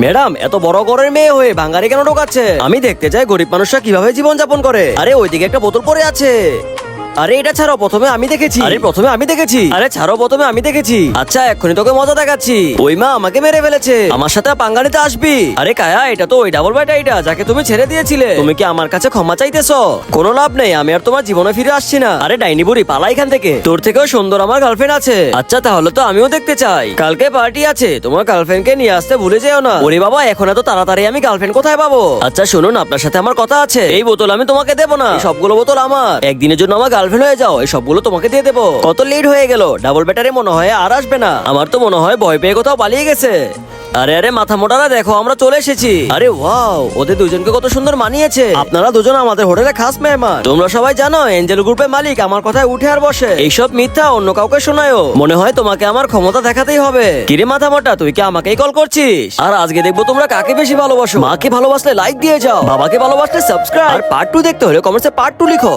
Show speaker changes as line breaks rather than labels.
Madam, এত বড় ঘরের মেয়ে হয়ে ভাঙারি কেন ঢোকাচ্ছে? আমি দেখতে চাই গরিব মানুষরা কিভাবে জীবন যাপন করে। আরে ওইদিকে একটা বোতল পড়ে আছে। আরে এটা ছাড়ো, প্রথমে আমি দেখেছি। আরে ছাড়ো, প্রথমে আমি দেখেছি। আচ্ছা এক্ষুনি তোকে মজা দেখাচ্ছি। ওই মা আমাকে মেরে ফেলেছে, আমার সাথে পাঙ্গা নিতে আসবি? আরে কায়া, এটা তো ওই ডাবল ব্যাটা, এটা যাকে তুমি ছেড়ে দিয়েছিলে। তুমি কি আমার কাছে ক্ষমা চাইতেছো? কোনো লাভ নেই, আমি আর তোমার জীবনে ফিরে আসছি না। আরে ডাইনি বুড়ি, পালা এখান থেকে। তোর থেকেও সুন্দর আমার গার্লফ্রেন্ড আছে। আচ্ছা তাহলে তো আমিও দেখতে চাই। কালকে পার্টি আছে, তোমার গার্লফ্রেন্ডকে নিয়ে আসতে ভুলে যেও না। ওরে বাবা, এখন এত তাড়াতাড়ি আমি গার্লফ্রেন্ড কোথায় পাবো? আচ্ছা শুনুন, আপনার সাথে আমার কথা আছে। এই বোতল আমি তোমাকে দেবো না, এই সবগুলো বোতল আমার। একদিনের জন্য আমার গার্লফ্রেন্ড হয়ে যাও, এই সবগুলো তোমাকে দিয়ে দেবো। কত লেট হয়ে গেল, ডাবল ব্যাটারি মনে হয় আর আসবে না। আমার তো মনে হয় ভয় পেয়ে কোথাও পালিয়ে গেছে। আরে আরে মাথা মোটারা, দেখো আমরা চলে এসেছি। আরে ওয়াও, ওদের দুজনকে কত সুন্দর মানিয়েছে। আপনারা দুজন আমাদের হোটেলে খাস মেহমান। তোমরা সবাই জানো এঞ্জেল গ্রুপের মালিক আমার কথায় উঠে আর বসে। এইসব মিথ্যা অন্য কাউকে শোনায়ও। মনে হয় তোমাকে আমার ক্ষমতা দেখাতেই হবে। কিরে মাথা মোটা, তুই কি আমাকেই কল করছিস? আর আজকে দেখবো তোমরা কাকে বেশি ভালোবাসো। মাকে ভালোবাসলে লাইক দিয়ে যাও, বাবাকে ভালোবাসলে সাবস্ক্রাইব, আর পার্ট 2 দেখতে হলে কমেন্টসে পার্ট 2 লিখো।